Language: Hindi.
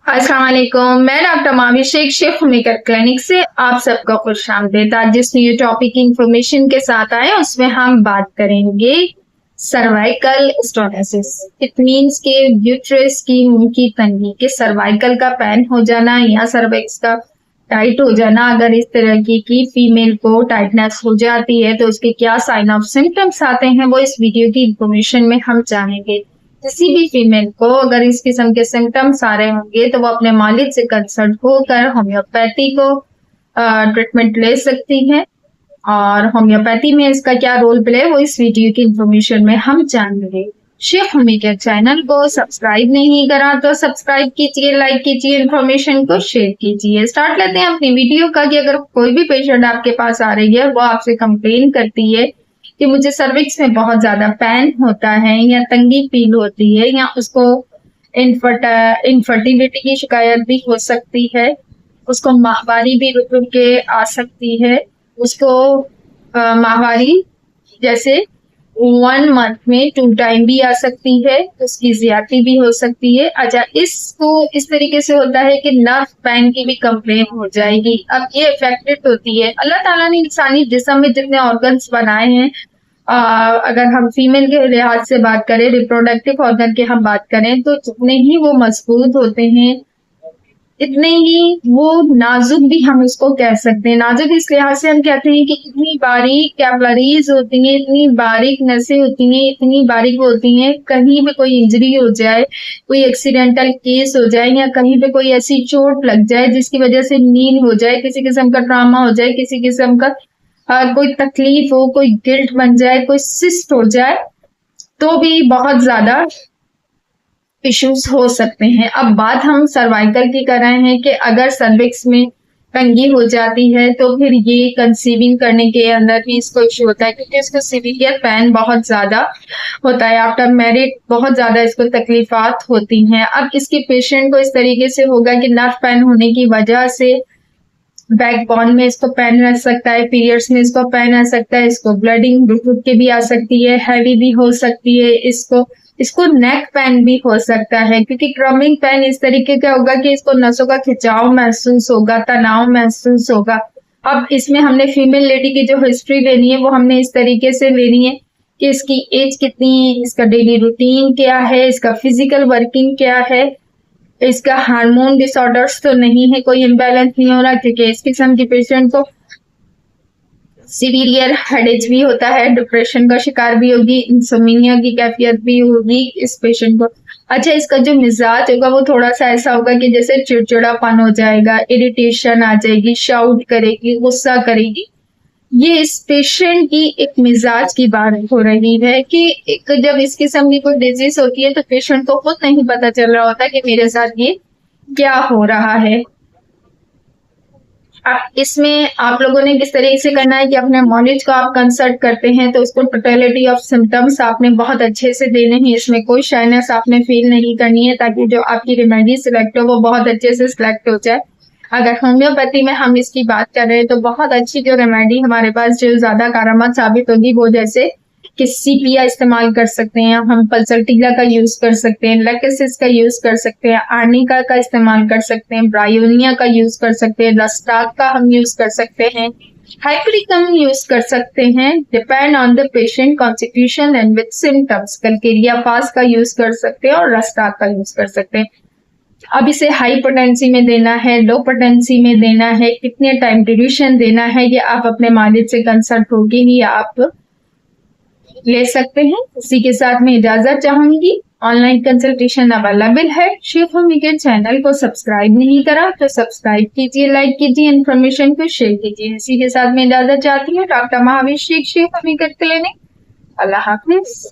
अस्सलाम वालेकुम। मैं डॉक्टर माविशेख शेख मेकर क्लिनिक से आप सबका खुशामदीद। आज जिस न्यू टॉपिक इंफॉर्मेशन के साथ आए उसमें हम बात करेंगे सर्वाइकल स्टोनोसिस। इट मींस के यूट्रस की मुंह की तंगी के सर्वाइकल का पैन हो जाना या सर्विक्स का टाइट हो जाना। अगर इस तरह की फीमेल को टाइटनेस हो जाती है तो उसके क्या साइन ऑफ सिम्टम्स आते हैं वो इस वीडियो की इंफॉर्मेशन में हम जानेंगे। किसी भी फीमेल को अगर इस किस्म के सिम्टम्स आ रहे होंगे तो वो अपने मालिक से कंसल्ट होकर होम्योपैथी को ट्रीटमेंट ले सकती है और होम्योपैथी में इसका क्या रोल प्ले वो इस वीडियो की इंफॉर्मेशन में हम जानेंगे। शेख मेकर चैनल को सब्सक्राइब नहीं करा तो सब्सक्राइब कीजिए, लाइक कीजिए, इन्फॉर्मेशन को शेयर कीजिए। स्टार्ट लेते हैं अपनी वीडियो का कि अगर कोई भी पेशेंट आपके पास आ रही है वो आपसे कंप्लेन करती है कि मुझे सर्विक्स में बहुत ज्यादा पेन होता है या तंगी फील होती है या उसको इनफर्टिलिटी की शिकायत भी हो सकती है, उसको माहवारी भी रुक रुक के आ सकती है, उसको माहवारी जैसे 1 मंथ में 2 टाइम भी आ सकती है, उसकी ज्यादती भी हो सकती है। अच्छा, इसको इस तरीके से होता है कि नर्व पेन की भी कंप्लेन हो जाएगी। अब ये इफेक्टेड होती है। अल्लाह ताला ने इंसानी जिस्म में जितने ऑर्गन्स बनाए हैं, अगर हम फीमेल के लिहाज से बात करें, रिप्रोडक्टिव ऑर्गन की हम बात करें, तो जितने ही वो मजबूत होते हैं इतने ही वो नाजुक भी हम उसको कह सकते हैं। नाजुक इस लिहाज से हम कहते हैं कि इतनी बारीक कैपिलरीज होती हैं, इतनी बारीक नसें होती हैं, इतनी बारीक होती हैं, कहीं पे कोई इंजरी हो जाए, कोई एक्सीडेंटल केस हो जाए या कहीं पे कोई ऐसी चोट लग जाए जिसकी वजह से नील हो जाए, किसी किस्म का ट्रामा हो जाए, किसी किस्म का कोई तकलीफ हो, कोई गिल्ट बन जाए, कोई सिस्ट हो जाए, तो भी बहुत ज्यादा इश्यूज हो सकते हैं। अब बात हम सर्वाइकल की कर रहे हैं कि अगर सर्विक्स में तंगी हो जाती है तो फिर ये कंसीविंग करने के अंदर भी इसको इश्यू होता है क्योंकि इसको सीवियर पेन बहुत ज्यादा होता है। आफ्टर मैरिड बहुत ज्यादा इसको तकलीफात होती हैं। अब इसके पेशेंट को इस तरीके से होगा कि नर्व पेन होने की वजह से बैकबोन में इसको पेन रह सकता है, पीरियड्स में इसको पेन आ सकता है, इसको ब्लडिंग रुक रुक के भी आ सकती है, हैवी भी हो सकती है, इसको इसको नेक पेन भी हो सकता है क्योंकि क्रमिंग पेन इस तरीके का होगा कि इसको नसों का खिंचाव महसूस होगा, तनाव महसूस होगा। अब इसमें हमने फीमेल लेडी की जो हिस्ट्री लेनी है वो हमने इस तरीके से लेनी है कि इसकी एज कितनी है, इसका डेली रूटीन क्या है, इसका फिजिकल वर्किंग क्या है, इसका हार्मोन डिसऑर्डर्स तो नहीं है, कोई इम्बैलेंस नहीं हो रहा क्योंकि इस किस्म की पेशेंट को सीवियर हेडेज भी होता है, डिप्रेशन का शिकार भी होगी, इंसोमिनिया की कैफियत भी होगी इस पेशेंट को। अच्छा, इसका जो मिजाज होगा वो थोड़ा सा ऐसा होगा कि जैसे चिड़चिड़ापन हो जाएगा, इरिटेशन आ जाएगी, शाउट करेगी, गुस्सा करेगी। ये इस पेशेंट की एक मिजाज की बात हो रही है कि एक जब इस किस्म की कोई डिजीज होती है तो पेशेंट को खुद नहीं पता चल रहा होता कि मेरे साथ ये क्या हो रहा है। अब इसमें आप लोगों ने किस तरीके से करना है कि अपने नॉलेज को आप कंसल्ट करते हैं तो उसको टोटलिटी ऑफ सिम्टम्स आपने बहुत अच्छे से देने हैं। इसमें कोई शाइनेस आपने फील नहीं करनी है ताकि जो आपकी रेमेडी सिलेक्ट हो वो बहुत अच्छे से सिलेक्ट हो जाए। अगर होम्योपैथी में हम इसकी बात कर रहे हैं तो बहुत अच्छी जो रेमेडी हमारे पास जो ज्यादा कारगर साबित होगी वो जैसे कि सीपिया इस्तेमाल कर सकते हैं, हम पल्सरटीला का यूज कर सकते हैं, लैकेसिस का यूज कर सकते हैं, आर्निका का इस्तेमाल कर सकते हैं, ब्रायोनिया का यूज कर सकते हैं, लस्टाक का हम यूज कर सकते हैं, हाइपरिकम यूज कर सकते हैं, depend on the patient constitution and with symptoms. Calcarea phos का यूज कर सकते हैं और लस्टाक का यूज कर सकते हैं। अब इसे हाई पोटेंसी में देना है, लो पोटेंसी में देना है, कितने टाइम ड्यूरेशन देना है, ये आप अपने मालिक से कंसल्ट होके ही आप ले सकते हैं। इसी के साथ में इजाजत चाहूंगी। ऑनलाइन कंसल्टेशन अवेलेबल है। शेख मेकर चैनल को सब्सक्राइब नहीं करा तो सब्सक्राइब कीजिए, लाइक कीजिए, इन्फॉर्मेशन को शेयर कीजिए। इसी के साथ में इजाजत चाहती हूँ। डॉक्टर महावीर शेख मेकर क्लिनिक। अल्लाह हाफिज।